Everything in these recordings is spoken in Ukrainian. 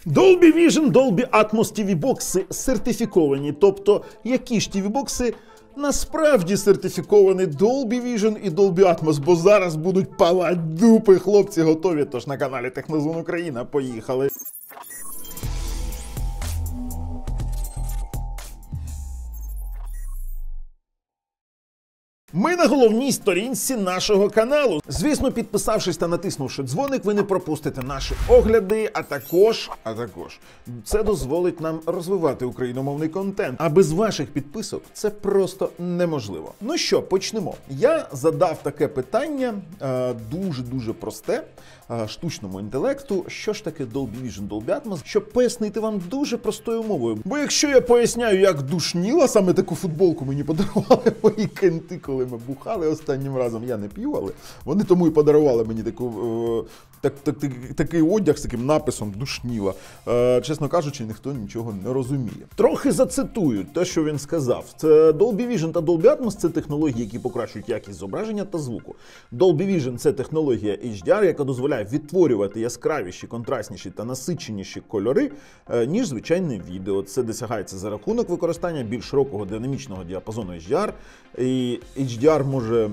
Dolby Vision, Dolby Atmos TV-бокси сертифіковані. Тобто, які ж TV-бокси насправді сертифіковані Dolby Vision і Dolby Atmos, бо зараз будуть палать дупи, хлопці готові. Тож на каналі Технозон Україна, поїхали. Ми на головній сторінці нашого каналу. Звісно, підписавшись та натиснувши дзвоник, ви не пропустите наші огляди, а також це дозволить нам розвивати україномовний контент. А без ваших підписок це просто неможливо. Ну що, почнемо. Я задав таке питання, дуже-дуже просте, штучному інтелекту, що ж таке Dolby Vision, Dolby Atmos, щоб пояснити вам дуже простою мовою. Бо якщо я поясняю, як душніла, саме таку футболку мені подарували мої кенти, коли ми бухали останнім разом, я не п'ю, але вони тому і подарували мені такий одяг з таким написом «душніла». Чесно кажучи, ніхто нічого не розуміє. Трохи зацитую те, що він сказав. Це Dolby Vision та Dolby Atmos – це технології, які покращують якість зображення та звуку. Dolby Vision – це технологія HDR, яка дозволяє відтворювати яскравіші, контрастніші та насиченіші кольори, ніж звичайне відео. Це досягається за рахунок використання більш широкого динамічного діапазону HDR. І HDR може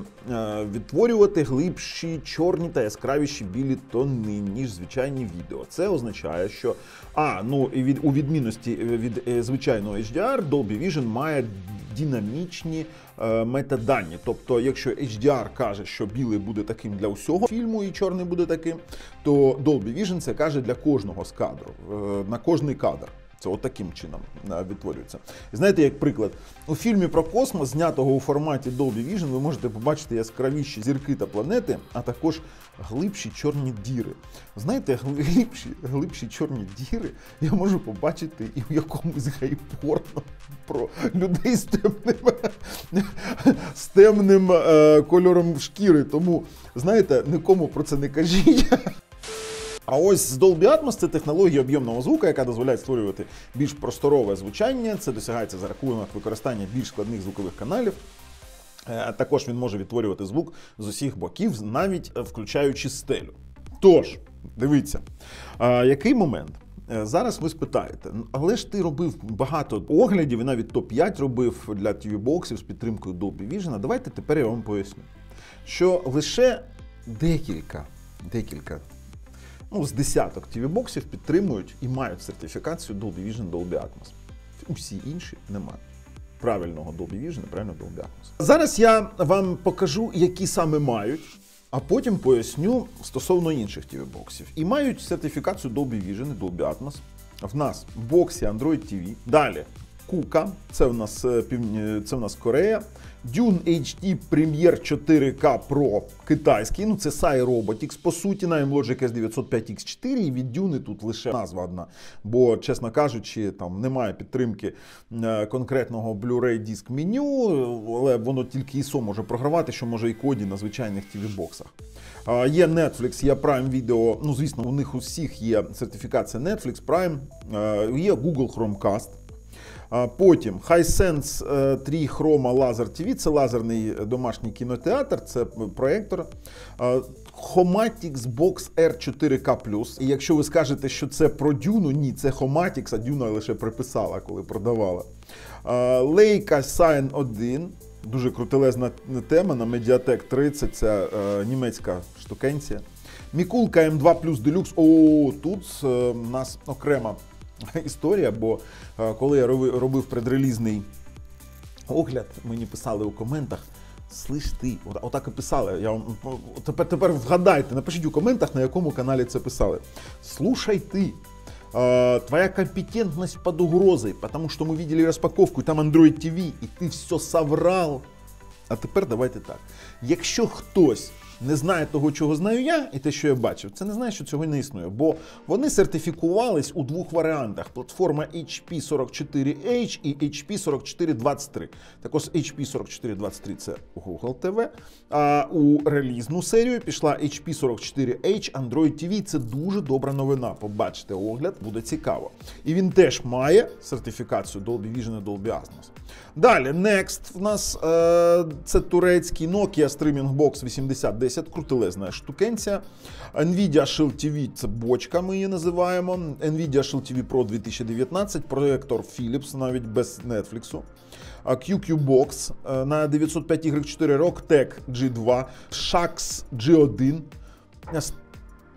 відтворювати глибші, чорні та яскравіші білі тони, ніж звичайні відео. Це означає, що у відмінності від звичайного HDR, Dolby Vision має динамічні метадані. Тобто, якщо HDR каже, що білий буде таким для усього фільму і чорний буде таким, то Dolby Vision це каже для кожного з кадру, на кожний кадр. Це отаким чином відтворюється. І знаєте, як приклад, у фільмі про космос, знятого у форматі Dolby Vision, ви можете побачити яскравіші зірки та планети, а також глибші чорні діри. Знаєте, глибші чорні діри я можу побачити і в якомусь гей-порно про людей з темним кольором шкіри. Тому, знаєте, нікому про це не кажіть. А ось Dolby Atmos – це технологія об'ємного звуку, яка дозволяє створювати більш просторове звучання. Це досягається за рахунок використання більш складних звукових каналів. Також він може відтворювати звук з усіх боків, навіть включаючи стелю. Тож, дивіться, який момент? Зараз ви спитаєте, але ж ти робив багато оглядів і навіть топ-5 робив для TV-боксів з підтримкою Dolby Vision. Давайте тепер я вам поясню, що лише декілька з десяток TV-боксів підтримують і мають сертифікацію Dolby Vision, Dolby Atmos. Усі інші не мають правильного Dolby Vision і правильного Dolby Atmos. Зараз я вам покажу, які саме мають, а потім поясню стосовно інших TV-боксів. І мають сертифікацію Dolby Vision і Dolby Atmos. В нас в боксі Android TV. Далі Kuka, це в нас Корея. Dune HD Premiere 4K Pro китайський, це Sai Robotics, по суті, на Logic S905X4, і від Dune тут лише назва одна, бо, чесно кажучи, там немає підтримки конкретного Blu-ray диск меню, але воно тільки ISO може програвати, що може і коді на звичайних TV-боксах. Є Netflix, є Prime Video, звісно, у них усіх є сертифікація Netflix, Prime, є Google Chromecast. Потім Hisense 3 Chroma Laser TV, це лазерний домашній кінотеатр, це проєктор. Homatix Box R 4K+. І якщо ви скажете, що це про Dune, ні, це Homatix, а Dune лише приписала, коли продавала. Leica Sign 1, дуже крутелезна тема, на Mediatek 30, це німецька штукенція. Мікулка M2 Plus Deluxe, тут у нас окрема історія, бо коли я робив предрелізний огляд, мені писали у коментах: «Слиш ти», отак і писали, я вам, тепер вгадайте, напишіть у коментах, на якому каналі це писали. «Слушай ты, твоя компетентность под угрозой, потому что мы видели распаковку, и там Android TV, и ты все соврал». А тепер давайте так. Якщо хтось не знає того, чого знаю я, і те, що я бачив, це не знає, що цього не існує. Бо вони сертифікувались у двох варіантах. Платформа HP44H і HP4423. Так ось HP4423 – це Google TV, а у релізну серію пішла HP44H Android TV. Це дуже добра новина. Побачите огляд, буде цікаво. І він теж має сертифікацію Dolby Vision і Dolby Atmos. Далі, Next в нас це турецький Nokia Streaming Box 8010 H110, крутелезна штукенція. Nvidia Shield TV – це бочка, ми її називаємо. Nvidia Shield TV Pro 2019, проєктор Philips, навіть без Netflix. QQ-Box на 905Y4 Rocktech G2, Shax G1,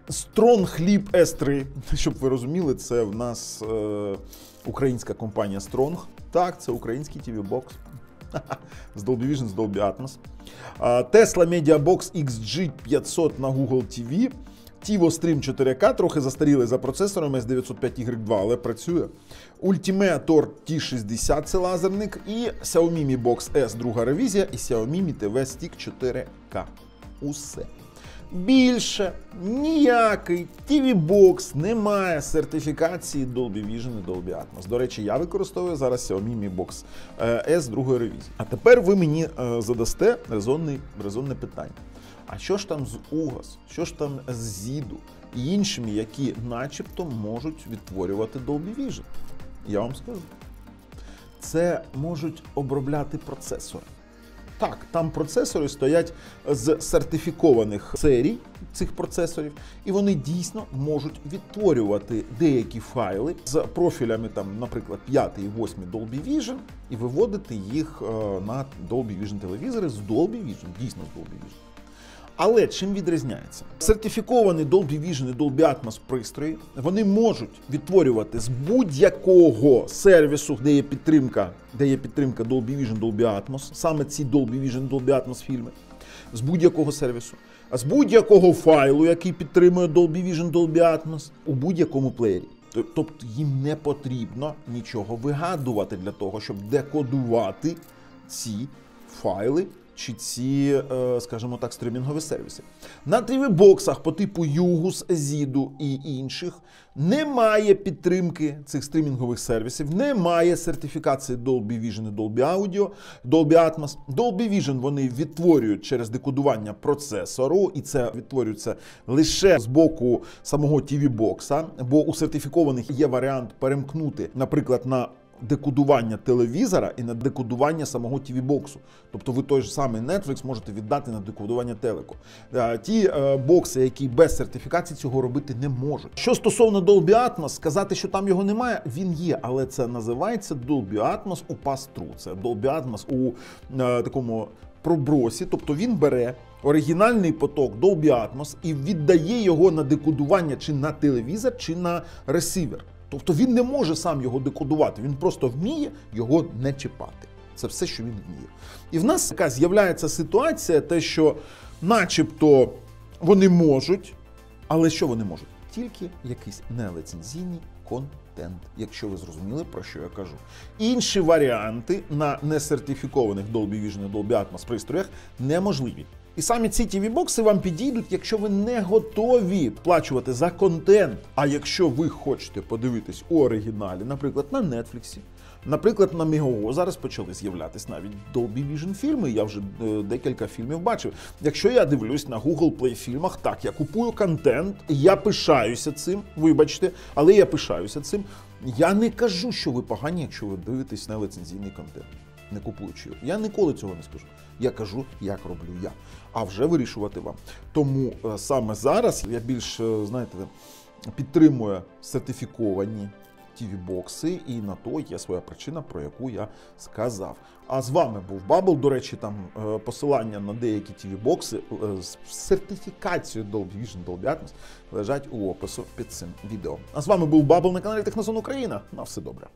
Strong Lip S3, щоб ви розуміли, це в нас українська компанія Strong. Так, це український TV-бокс. З Dolby Vision, з Dolby Atmos. Tesla MediaBox XG500 на Google TV. TiVo Stream 4K, трохи застарілий за процесором S905Y2, але працює. Ultimator T60, це лазерник. І Xiaomi Mi Box S, друга ревізія. І Xiaomi Mi TV Stick 4K. Uсе. Більше ніякий TV-бокс не має сертифікації Dolby Vision і Dolby Atmos. До речі, я використовую зараз Xiaomi Mi Box S другої ревізії. А тепер ви мені задасте резонне питання. А що ж там з UGAS, що ж там з ZIDU і іншими, які начебто можуть відтворювати Dolby Vision? Я вам скажу. Це можуть обробляти процесори. Так, там процесори стоять з сертифікованих серій цих процесорів, і вони дійсно можуть відтворювати деякі файли з профілями, там, наприклад, 5 і 8 Dolby Vision, і виводити їх на Dolby Vision телевізори з Dolby Vision, дійсно з Dolby Vision. Але чим відрізняється? Сертифіковані Dolby Vision і Dolby Atmos пристрої, вони можуть відтворювати з будь-якого сервісу, де є підтримка Dolby Vision, Dolby Atmos, саме ці Dolby Vision, Dolby Atmos фільми, з будь-якого сервісу, а з будь-якого файлу, який підтримує Dolby Vision, Dolby Atmos, у будь-якому плеєрі. Тобто їм не потрібно нічого вигадувати для того, щоб декодувати ці файли чи ці, скажімо так, стримінгові сервіси. На TV-боксах по типу UGAS, ZIDU і інших немає підтримки цих стрімінгових сервісів, немає сертифікації Dolby Vision і Dolby Audio, Dolby Atmos. Dolby Vision вони відтворюють через декодування процесору, і це відтворюється лише з боку самого TV-бокса, бо у сертифікованих є варіант перемкнути, наприклад, на декодування телевізора і на декодування самого TV-боксу. Тобто ви той же самий Netflix можете віддати на декодування телеку. Ті бокси, які без сертифікації цього робити не можуть. Що стосовно Dolby Atmos, сказати, що там його немає, він є, але це називається Dolby Atmos у pass-through. Це Dolby Atmos у такому пробросі, тобто він бере оригінальний поток Dolby Atmos і віддає його на декодування чи на телевізор, чи на ресивер. Тобто він не може сам його декодувати, він просто вміє його не чіпати. Це все, що він вміє. І в нас така з'являється ситуація, те, що начебто вони можуть, але що вони можуть? Тільки якийсь неліцензійний контент, якщо ви зрозуміли, про що я кажу. Інші варіанти на несертифікованих Dolby Vision і Dolby Atmos пристроях неможливі. І самі ці TV-бокси вам підійдуть, якщо ви не готові плачувати за контент. А якщо ви хочете подивитись у оригіналі, наприклад, на Netflix, наприклад, на Megogo, зараз почали з'являтися навіть Dolby Vision фільми, я вже декілька фільмів бачив. Якщо я дивлюсь на Google Play фільмах, так, я купую контент, я пишаюся цим, вибачте, але я пишаюся цим. Я не кажу, що ви погані, якщо ви дивитесь на ліцензійний контент, не купуючи його. Я ніколи цього не скажу. Я кажу, як роблю я. А вже вирішувати вам. Тому саме зараз я більш, знаєте, підтримую сертифіковані TV-бокси, і на то є своя причина, про яку я сказав. А з вами був Бабл. До речі, там посилання на деякі TV-бокси з сертифікацією Dolby Vision, Dolby Atmos лежать у опису під цим відео. А з вами був Бабл на каналі Технозон Україна. На все добре.